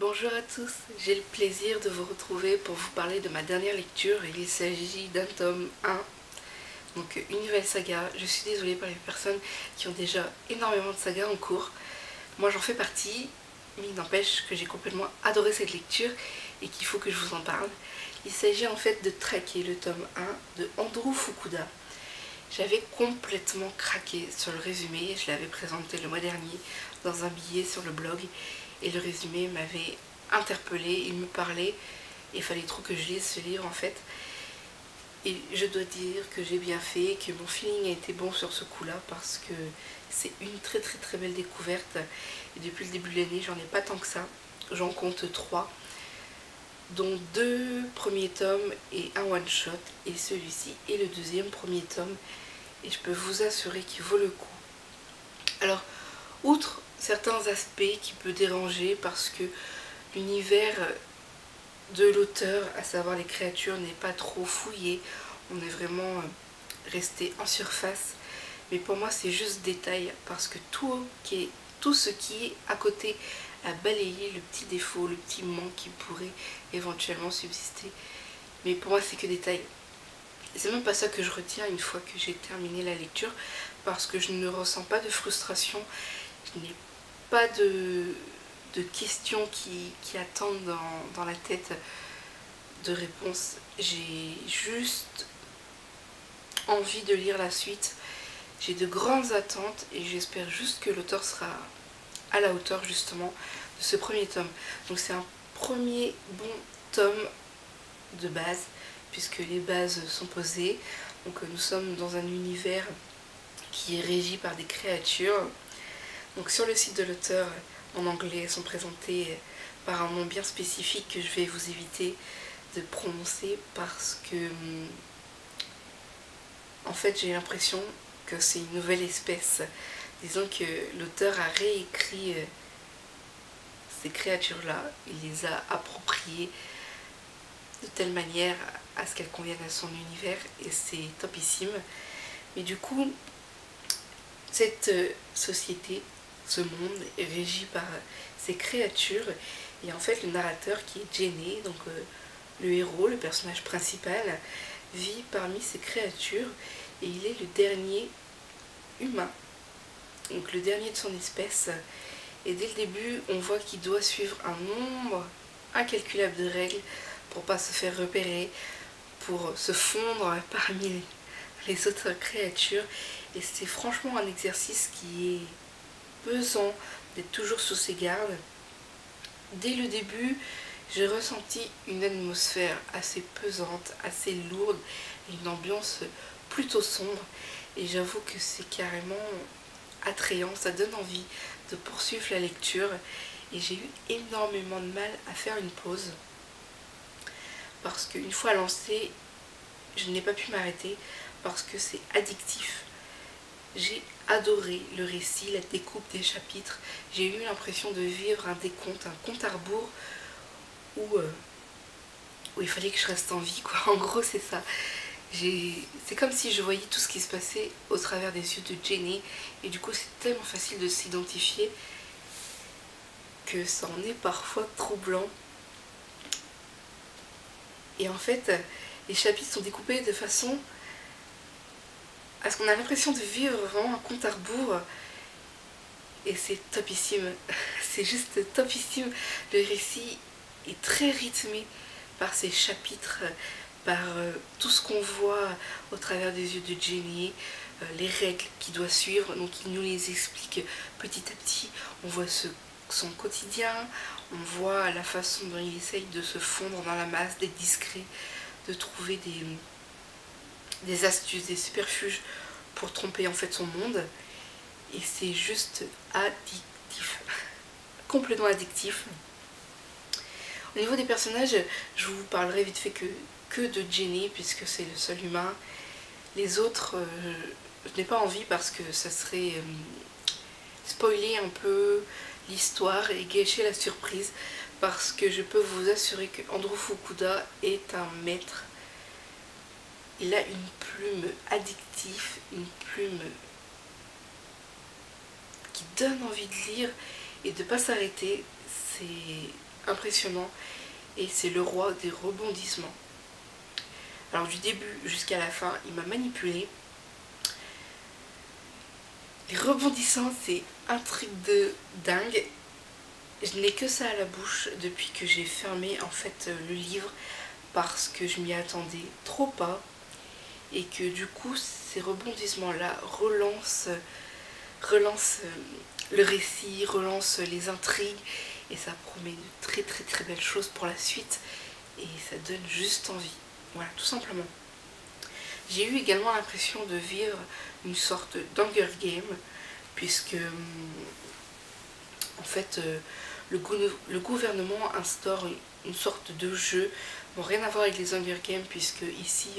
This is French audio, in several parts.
Bonjour à tous, j'ai le plaisir de vous retrouver pour vous parler de ma dernière lecture. Il s'agit d'un tome 1, donc une nouvelle saga. Je suis désolée pour les personnes qui ont déjà énormément de sagas en cours. Moi j'en fais partie, mais il n'empêche que j'ai complètement adoré cette lecture et qu'il faut que je vous en parle. Il s'agit en fait de Traquer, le tome 1 de Andrew Fukuda. J'avais complètement craqué sur le résumé, je l'avais présenté le mois dernier dans un billet sur le blog et le résumé m'avait interpellée, il me parlait et il fallait trop que je lise ce livre en fait. Et je dois dire que j'ai bien fait, que mon feeling a été bon sur ce coup-là parce que c'est une très belle découverte et depuis le début de l'année j'en ai pas tant que ça, j'en compte 3 dont 2 premiers tomes et un one shot, et celui-ci est le deuxième premier tome et je peux vous assurer qu'il vaut le coup. Alors, outre certains aspects qui peuvent déranger parce que l'univers de l'auteur, à savoir les créatures, n'est pas trop fouillé, on est vraiment resté en surface, mais pour moi c'est juste détail parce que tout ce qui est à côté a balayé le petit défaut, le petit manque qui pourrait éventuellement subsister, mais pour moi c'est que détail. C'est même pas ça que je retiens une fois que j'ai terminé la lecture, parce que je ne ressens pas de frustration, je n'ai pas de questions qui attendent dans la tête de réponse. J'ai juste envie de lire la suite, j'ai de grandes attentes et j'espère juste que l'auteur sera à la hauteur justement de ce premier tome. Donc c'est un premier bon tome de base puisque les bases sont posées. Donc nous sommes dans un univers qui est régi par des créatures. Donc sur le site de l'auteur en anglais sont présentées par un nom bien spécifique que je vais vous éviter de prononcer parce que en fait j'ai l'impression que c'est une nouvelle espèce. Disons que l'auteur a réécrit ces créatures-là, il les a appropriées de telle manière à ce qu'elles conviennent à son univers et c'est topissime. Mais du coup, cette société, ce monde est régi par ces créatures et en fait le narrateur qui est Jenny, donc le héros, le personnage principal, vit parmi ces créatures et il est le dernier humain, donc le dernier de son espèce. Et dès le début, on voit qu'il doit suivre un nombre incalculable de règles pour pas se faire repérer, pour se fondre parmi les autres créatures. Et c'est franchement un exercice qui est pesant d'être toujours sous ses gardes. Dès le début, j'ai ressenti une atmosphère assez pesante, assez lourde, et une ambiance plutôt sombre. Et j'avoue que c'est carrément attrayant, ça donne envie de poursuivre la lecture. Et j'ai eu énormément de mal à faire une pause. Parce qu'une fois lancée, je n'ai pas pu m'arrêter parce que c'est addictif. J'ai adoré le récit, la découpe des chapitres. J'ai eu l'impression de vivre un décompte, un compte à rebours où il fallait que je reste en vie, quoi. En gros, c'est ça. C'est comme si je voyais tout ce qui se passait au travers des yeux de Jenny. Et du coup, c'est tellement facile de s'identifier que ça en est parfois troublant. Et en fait, les chapitres sont découpés de façon à ce qu'on a l'impression de vivre vraiment un compte à rebours. Et c'est topissime. C'est juste topissime. Le récit est très rythmé par ces chapitres, par tout ce qu'on voit au travers des yeux de Jenny, les règles qu'il doit suivre. Donc il nous les explique petit à petit. On voit son quotidien, on voit la façon dont il essaye de se fondre dans la masse, d'être discret, de trouver des astuces, des subterfuges pour tromper en fait son monde. Et c'est juste addictif, complètement addictif. Au niveau des personnages, je vous parlerai vite fait que de Jenny puisque c'est le seul humain. Les autres, je n'ai pas envie parce que ça serait spoiler un peu l'histoire et gâcher la surprise, parce que je peux vous assurer que Andrew Fukuda est un maître. Il a une plume addictive, une plume qui donne envie de lire et de ne pas s'arrêter. C'est impressionnant et c'est le roi des rebondissements. Alors du début jusqu'à la fin, il m'a manipulé. Les rebondissements, c'est un truc de dingue. Je n'ai que ça à la bouche depuis que j'ai fermé en fait le livre parce que je m'y attendais trop pas et que du coup ces rebondissements là relancent le récit, relancent les intrigues et ça promet de très belles choses pour la suite et ça donne juste envie. Voilà, tout simplement. J'ai eu également l'impression de vivre une sorte d'Hunger Game puisque en fait le gouvernement instaure une sorte de jeu. Bon, rien à voir avec les Hunger Games puisque ici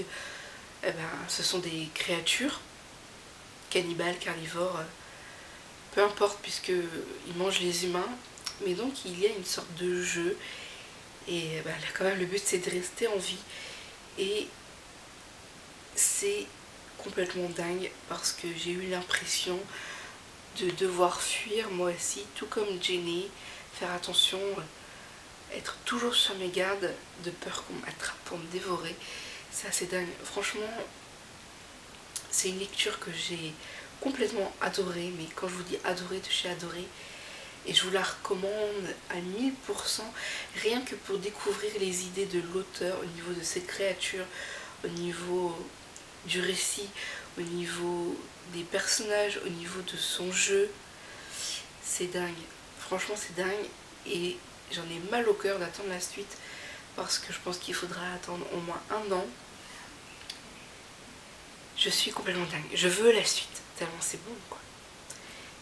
ce sont des créatures cannibales, carnivores, peu importe puisqu'ils mangent les humains. Mais donc il y a une sorte de jeu et là quand même le but c'est de rester en vie et c'est complètement dingue parce que j'ai eu l'impression de devoir fuir moi aussi, tout comme Jenny, faire attention, être toujours sur mes gardes de peur qu'on m'attrape pour me dévorer. C'est assez dingue. Franchement, c'est une lecture que j'ai complètement adorée, mais quand je vous dis adorée, de chez adorée, et je vous la recommande à 1000%, rien que pour découvrir les idées de l'auteur au niveau de ses créatures, au niveau du récit, au niveau des personnages, au niveau de son jeu. C'est dingue, franchement c'est dingue et j'en ai mal au cœur d'attendre la suite parce que je pense qu'il faudra attendre au moins 1 an. Je suis complètement dingue, je veux la suite, tellement c'est bon quoi.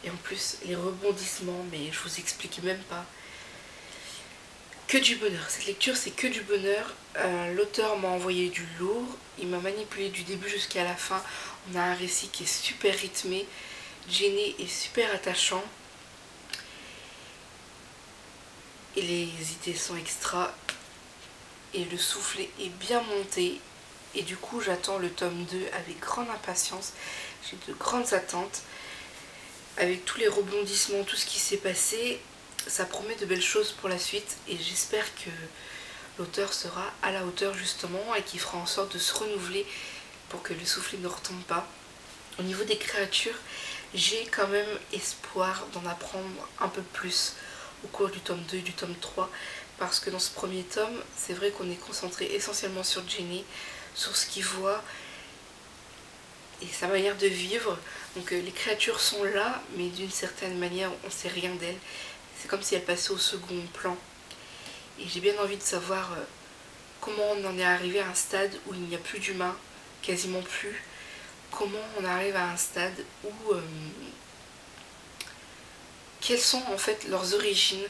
Et en plus les rebondissements, mais je vous explique même pas. Que du bonheur, cette lecture c'est que du bonheur. L'auteur m'a envoyé du lourd, il m'a manipulé du début jusqu'à la fin. On a un récit qui est super rythmé, Jenny est super attachant et les idées sont extra et le soufflet est bien monté et du coup j'attends le tome 2 avec grande impatience. J'ai de grandes attentes avec tous les rebondissements, tout ce qui s'est passé. Ça promet de belles choses pour la suite et j'espère que l'auteur sera à la hauteur justement et qu'il fera en sorte de se renouveler pour que le soufflet ne retombe pas. Au niveau des créatures, j'ai quand même espoir d'en apprendre un peu plus au cours du tome 2 et du tome 3 parce que dans ce premier tome, c'est vrai qu'on est concentré essentiellement sur Jenny, sur ce qu'il voit et sa manière de vivre. Donc les créatures sont là, mais d'une certaine manière, on ne sait rien d'elles. C'est comme si elles passaient au second plan. Et j'ai bien envie de savoir comment on en est arrivé à un stade où il n'y a plus d'humains, quasiment plus. Comment on arrive à un stade où... quelles sont en fait leurs origines,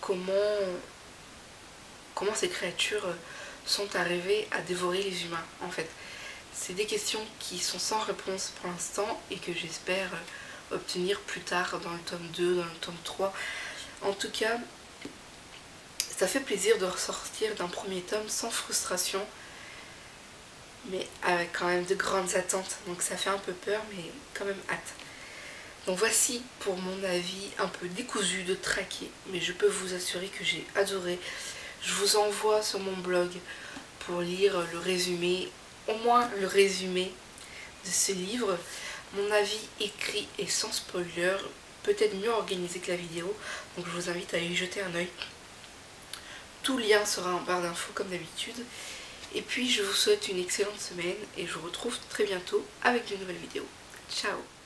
comment ces créatures sont arrivées à dévorer les humains en fait. C'est des questions qui sont sans réponse pour l'instant et que j'espère obtenir plus tard dans le tome 2, dans le tome 3. En tout cas, ça fait plaisir de ressortir d'un premier tome sans frustration, mais avec quand même de grandes attentes. Donc ça fait un peu peur, mais quand même hâte. Donc voici pour mon avis un peu décousu de traquer, mais je peux vous assurer que j'ai adoré. Je vous envoie sur mon blog pour lire le résumé, au moins le résumé de ce livre. Mon avis écrit et sans spoiler, peut-être mieux organisé que la vidéo, donc je vous invite à y jeter un oeil. Tout lien sera en barre d'infos comme d'habitude. Et puis je vous souhaite une excellente semaine et je vous retrouve très bientôt avec de nouvelles vidéos. Ciao!